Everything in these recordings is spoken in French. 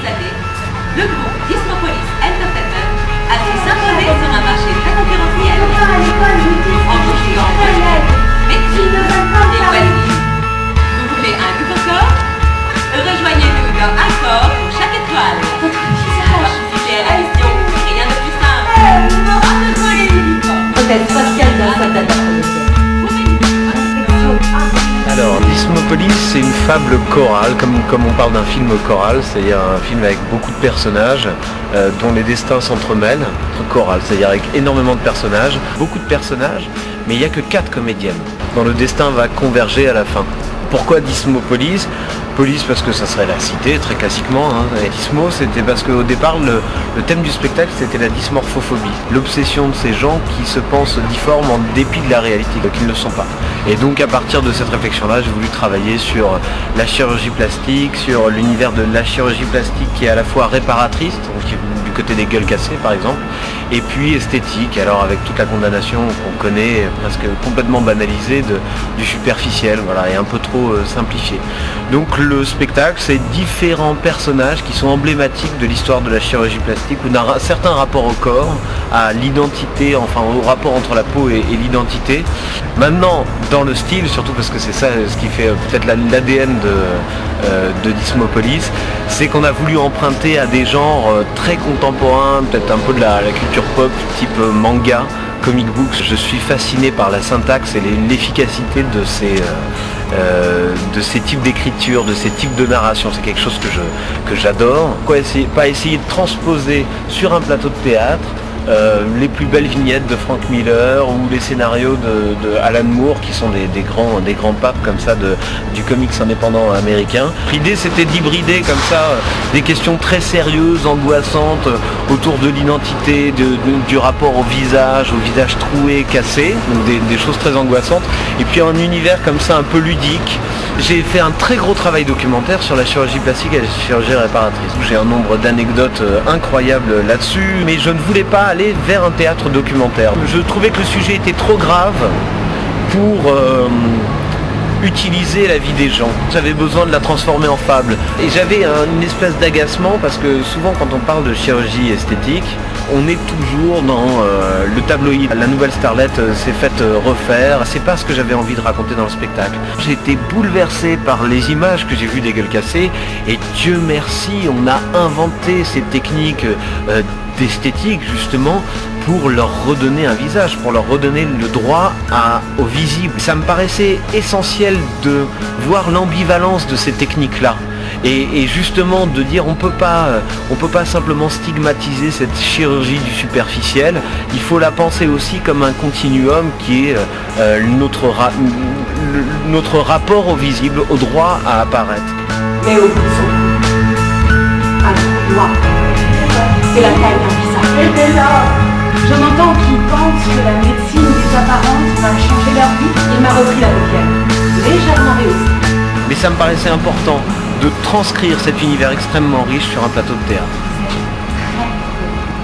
années, le groupe Dismopolis Entertainment a su s'imposer sur un marché très concurrentiel. Embauché en pochette, médecine et qualité. Vous voulez un nouveau corps? Rejoignez-nous dans un corps pour chaque étoile. Participez à la mission, rien de plus simple. Rendez-vous les uniformes. Peut-être Pascal d'un soldat provincial. Alors, Dismopolis, c'est une fable chorale, comme on parle d'un film choral, c'est-à-dire un film avec beaucoup de personnages dont les destins s'entremêlent, choral, c'est-à-dire avec énormément de personnages, beaucoup de personnages, mais il n'y a que 4 comédiennes dont le destin va converger à la fin. Pourquoi Dismopolis? Police parce que ça serait la cité, très classiquement. Et Dismo, c'était parce qu'au départ, le thème du spectacle, c'était la dysmorphophobie. L'obsession de ces gens qui se pensent difformes en dépit de la réalité, qu'ils ne le sont pas. Et donc, à partir de cette réflexion-là, j'ai voulu travailler sur la chirurgie plastique, sur l'univers de la chirurgie plastique qui est à la fois réparatrice, donc du côté des gueules cassées, par exemple, et puis esthétique, alors avec toute la condamnation qu'on connaît, presque complètement banalisée du superficiel, voilà, et un peu trop simplifié. Donc le spectacle, c'est différents personnages qui sont emblématiques de l'histoire de la chirurgie plastique, ou d'un certain rapport au corps, à l'identité, enfin au rapport entre la peau et l'identité. Maintenant, dans le style, surtout parce que c'est ça ce qui fait peut-être l'ADN de Dismopolis, c'est qu'on a voulu emprunter à des genres très contemporains, peut-être un peu de la culture pop, type manga, comic books. Je suis fasciné par la syntaxe et l'efficacité de ces types d'écriture, de ces types de narration. C'est quelque chose que j'adore. Pourquoi pas essayer de transposer sur un plateau de théâtre les plus belles vignettes de Frank Miller ou les scénarios de Alan Moore, qui sont des grands papes comme ça du comics indépendant américain. L'idée, c'était d'hybrider comme ça des questions très sérieuses, angoissantes autour de l'identité, du rapport au visage troué, cassé, donc des choses très angoissantes, et puis un univers comme ça un peu ludique. J'ai fait un très gros travail documentaire sur la chirurgie plastique et la chirurgie réparatrice. J'ai un nombre d'anecdotes incroyables là-dessus, mais je ne voulais pas aller vers un théâtre documentaire. Je trouvais que le sujet était trop grave pour utiliser la vie des gens. J'avais besoin de la transformer en fable. Et j'avais une espèce d'agacement parce que souvent quand on parle de chirurgie esthétique, on est toujours dans le tabloïd. La nouvelle starlette s'est faite refaire. C'est pas ce que j'avais envie de raconter dans le spectacle. J'ai été bouleversé par les images que j'ai vues des gueules cassées. Et Dieu merci, on a inventé ces techniques d'esthétique justement pour leur redonner un visage, pour leur redonner le droit au visible. Ça me paraissait essentiel de voir l'ambivalence de ces techniques-là. Et justement de dire on peut pas simplement stigmatiser cette chirurgie du superficiel, il faut la penser aussi comme un continuum qui est notre rapport au visible, au droit à apparaître. Mais au bout de son cou, un trou noir et la taille d'un visage. Et dès lors, je m'entends qu'il pense que la médecine des apparences va changer leur vie. Il m'a repris la paupière, légèrement rehaussée. Mais ça me paraissait important de transcrire cet univers extrêmement riche sur un plateau de théâtre.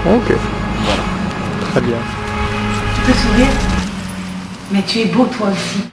Ok. Voilà. Très bien. Tu peux sourire, mais tu es beau toi aussi.